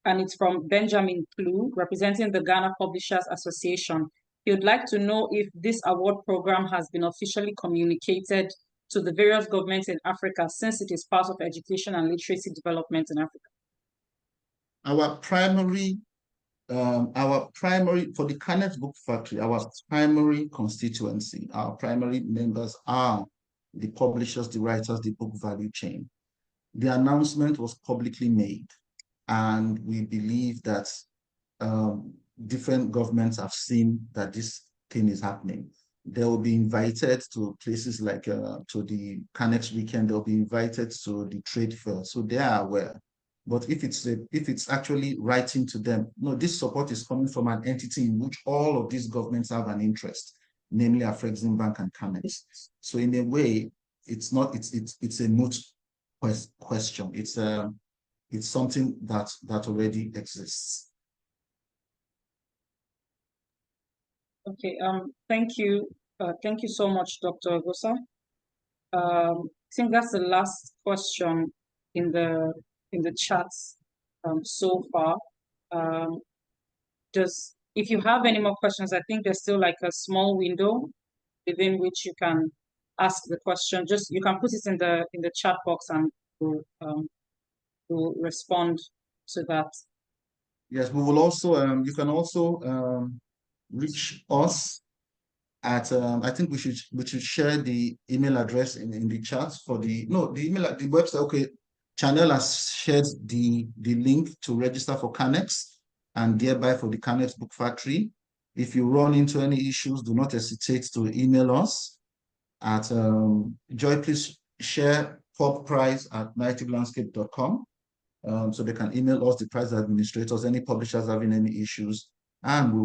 and it's from Benjamin Plu, representing the Ghana Publishers Association. He would like to know if this award program has been officially communicated to the various governments in Africa, since it is part of education and literacy development in Africa. Our primary, for the Canex Book Factory, our primary constituency, our primary members are the publishers, the writers, the book value chain. The announcement was publicly made, and we believe that different governments have seen that this thing is happening. They will be invited to places like to the Canex weekend. They'll be invited to the trade fair, so they are aware. But if it's actually writing to them, no, this support is coming from an entity in which all of these governments have an interest, namely Afreximbank and Canex. So in a way, it's not, it's a moot question. It's something that already exists. Okay, thank you so much, Dr. Gosa. I think that's the last question in the chats so far. If you have any more questions, I think there's still like a small window within which you can ask the question. Just you can put it in the chat box and we'll respond to that. Yes, we will also you can also reach us at I think we should share the email address in the chat for the website. Okay, Channel has shared the link to register for Canex and thereby for the Canex Book Factory. If you run into any issues, do not hesitate to email us at Joy. Please share pubprize@nativelandscape.com. So they can email us, the prize administrators, any publishers having any issues, and we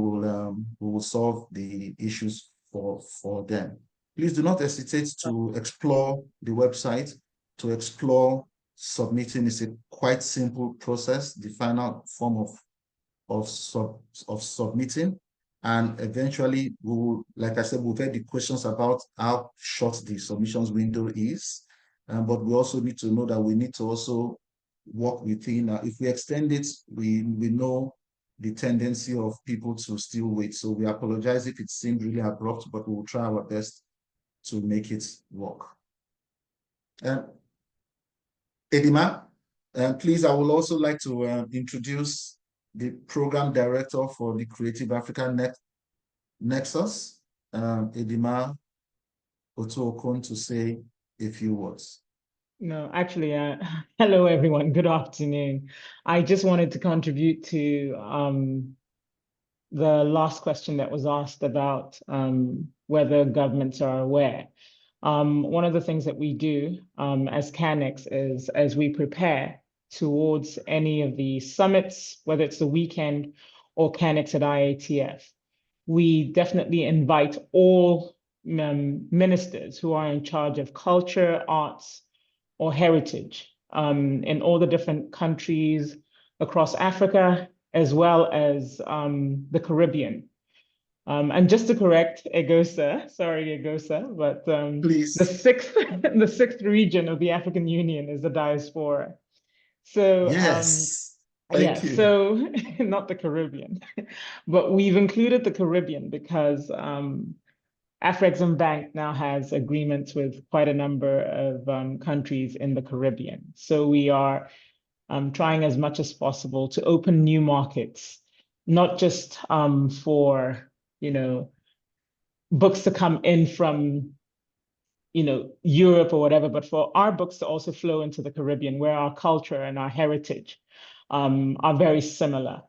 will solve the issues for them. Please do not hesitate to explore the website, to explore submitting. It's a quite simple process, the final form of submitting. And eventually, we will, like I said, we'll get the questions about how short the submissions window is. But we also need to know that we need to also work within. If we extend it, we know the tendency of people to still wait. So we apologize if it seemed really abrupt, but we will try our best to make it work. Edima, please, I would also like to introduce the program director for the Creative Africa Nexus, Edima Otuokon, to say a few words. No, actually, hello, everyone. Good afternoon. I just wanted to contribute to the last question that was asked about whether governments are aware. One of the things that we do as Canex is, as we prepare towards any of the summits, whether it's the weekend or Canex at IATF, we definitely invite all ministers who are in charge of culture, arts, or heritage in all the different countries across Africa, as well as the Caribbean. And just to correct Egosa, sorry Egosa, but Please. the sixth region of the African Union is the diaspora. So yes, thank you. So not the Caribbean, but we've included the Caribbean because Afreximbank now has agreements with quite a number of countries in the Caribbean. So we are trying as much as possible to open new markets, not just for, books to come in from, Europe or whatever, but for our books to also flow into the Caribbean, where our culture and our heritage are very similar.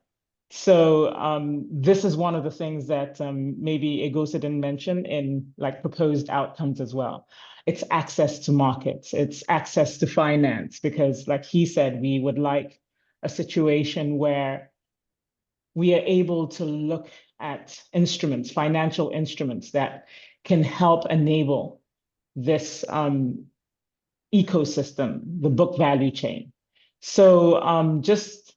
So this is one of the things that maybe Egosa didn't mention in like proposed outcomes as well. It's access to markets, it's access to finance, because like he said, we would like a situation where we are able to look at instruments, financial instruments that can help enable this ecosystem, the book value chain. So just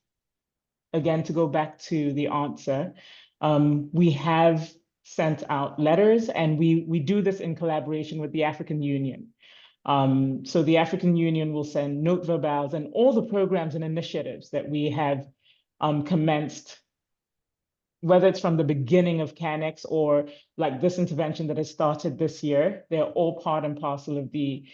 again, to go back to the answer, we have sent out letters, and we do this in collaboration with the African Union. So the African Union will send note verbals and all the programs and initiatives that we have commenced, whether it's from the beginning of Canex or like this intervention that has started this year. They're all part and parcel of the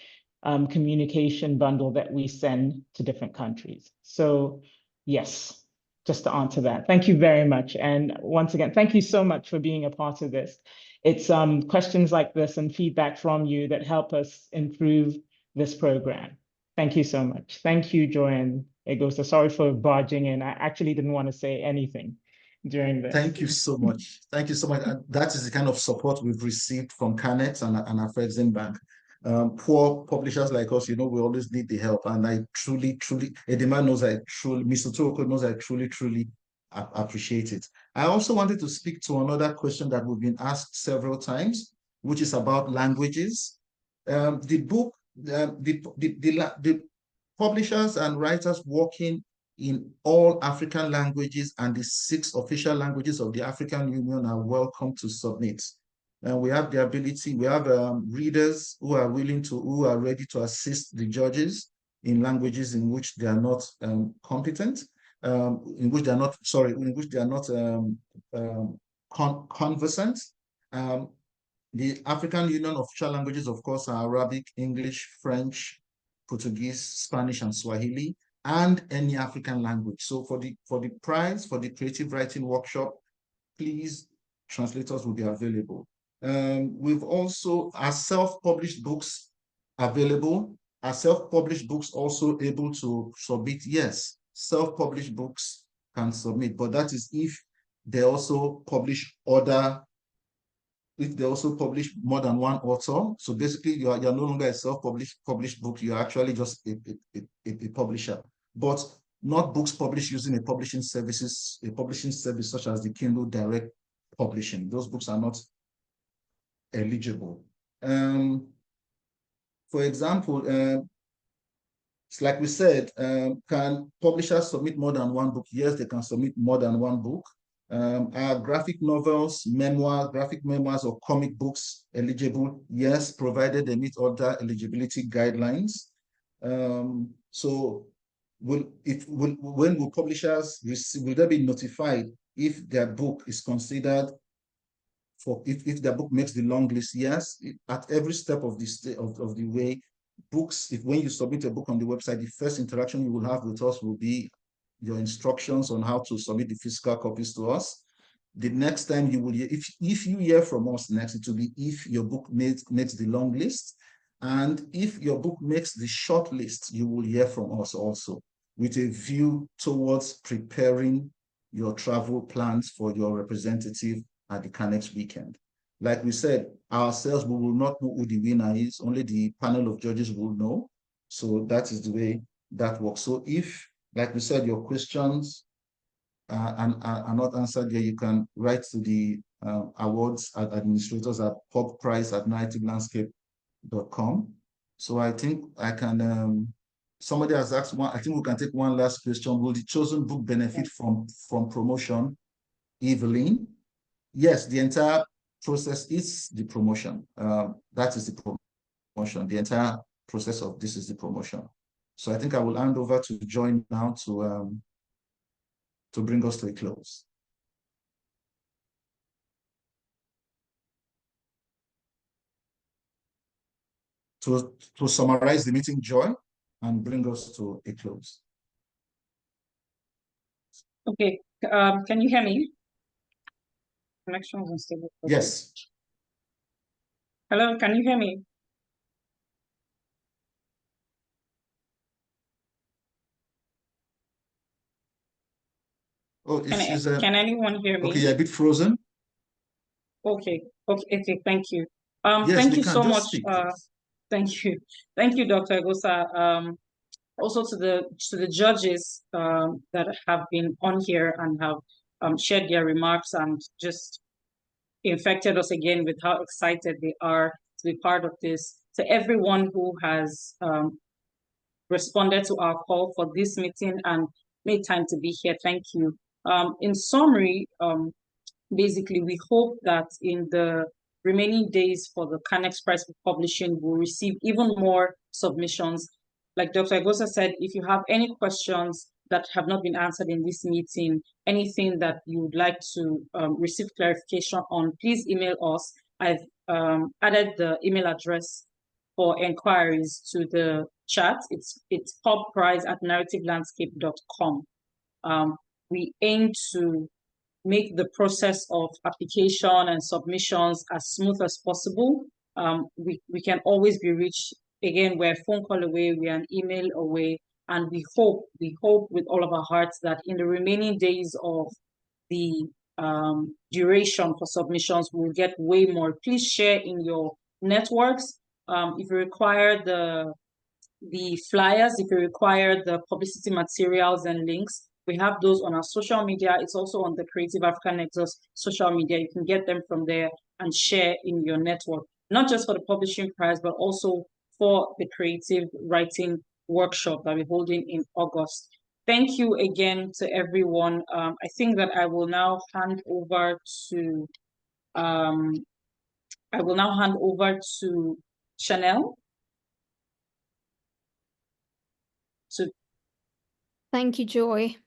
communication bundle that we send to different countries. So yes, just to answer that. Thank you very much. And once again, thank you so much for being a part of this. It's questions like this and feedback from you that help us improve this program. Thank you so much. Thank you, Joy and Egosa. Sorry for barging in. I actually didn't want to say anything during this. Thank you so much. Thank you so much. And that is the kind of support we've received from Canex and Afreximbank. Poor publishers like us, we always need the help. And I truly, Edema knows Mr. Toko knows I truly appreciate it. I also wanted to speak to another question that we've been asked several times, which is about languages. The book, the publishers and writers working in all African languages and the 6 official languages of the African Union are welcome to submit. And we have the ability, we have readers who are ready to assist the judges in languages in which they are not competent, in which they are not conversant. The African Union official languages, of course, are Arabic, English, French, Portuguese, Spanish, and Swahili, and any African language. So for the prize, for the creative writing workshop, please, translators will be available. We've also, our self-published books available. Are self-published books also able to submit? Yes, self-published books can submit, but that is if they also publish more than one author. So basically, you're no longer a self-published book, you're actually just a publisher. But not books published using a publishing service such as the Kindle Direct Publishing. Those books are not eligible. For example, it's like we said, can publishers submit more than one book? Yes, they can submit more than one book. Are graphic novels, graphic memoirs, or comic books eligible? Yes, provided they meet other eligibility guidelines. So when will publishers will they be notified if their book is considered if their book makes the long list? Yes, at every step of the way, when you submit a book on the website, the first interaction you will have with us will be your instructions on how to submit the physical copies to us. The next time you will hear, if you hear from us next, it will be if your book makes the long list. And if your book makes the short list, you will hear from us also, with a view towards preparing your travel plans for your representative at the Canex weekend. Like we said, ourselves, we will not know who the winner is, only the panel of judges will know. So that is the way that works. So if, like we said, your questions are not answered here, you can write to the awards administrators at pubprize@narrativelandscape.com. So I think I can, somebody has asked one, I think we can take one last question. Will the chosen book benefit from promotion? Evelyn? Yes, the entire process is the promotion. That is the promotion. The entire process of this is the promotion. So I think I will hand over to Joy now to bring us to a close. to summarize the meeting, Joy, and bring us to a close. Okay, can you hear me? Connection is unstable. Yes. Hello, can you hear me? Oh, Can anyone hear me? Okay, you're a bit frozen. Okay, thank you. Yes, thank we you can so just much. speak. Thank you, Dr. Egosa. Also to the judges that have been on here and have shared their remarks and just infected us again with how excited they are to be part of this. To everyone who has responded to our call for this meeting and made time to be here, thank you. In summary, basically, we hope that in the remaining days for the Canex Prize for Publishing, we'll receive even more submissions. Like Dr. Egosa said, if you have any questions that have not been answered in this meeting, anything that you would like to receive clarification on, please email us. I've added the email address for inquiries to the chat. It's pubprize@narrativelandscape.com. We aim to make the process of application and submissions as smooth as possible. We can always be reached. Again, we're a phone call away, we're an email away, and we hope with all of our hearts that in the remaining days of the duration for submissions, we'll get way more. Please share in your networks. If you require the flyers, if you require the publicity materials and links, we have those on our social media. It's also on the Creative African Nexus social media. You can get them from there and share in your network, not just for the publishing prize, but also for the creative writing workshop that we're holding in August. Thank you again to everyone. I think that I will now hand over to Chanel. Thank you, Joy.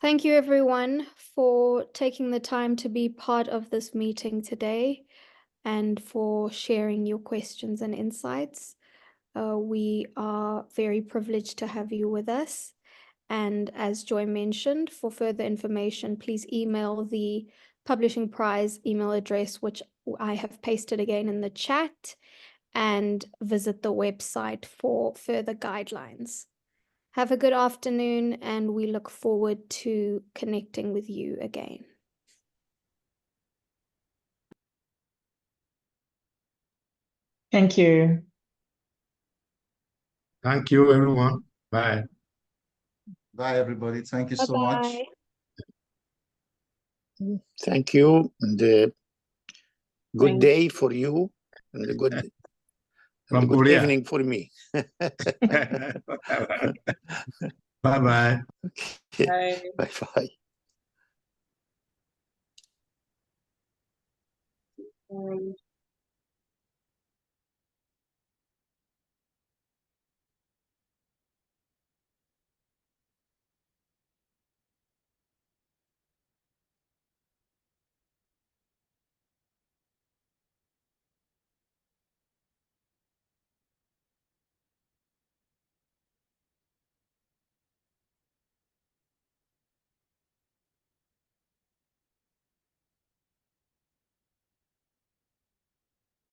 Thank you, everyone, for taking the time to be part of this meeting today and for sharing your questions and insights. We are very privileged to have you with us. And as Joy mentioned, for further information, please email the Publishing Prize email address, which I have pasted again in the chat, and visit the website for further guidelines. Have a good afternoon, and we look forward to connecting with you again. Thank you. Thank you, everyone. Bye. Bye, everybody. Thank you so much. Thank you, and good day for you, and a good evening for me. Bye-bye. Okay. Bye-bye.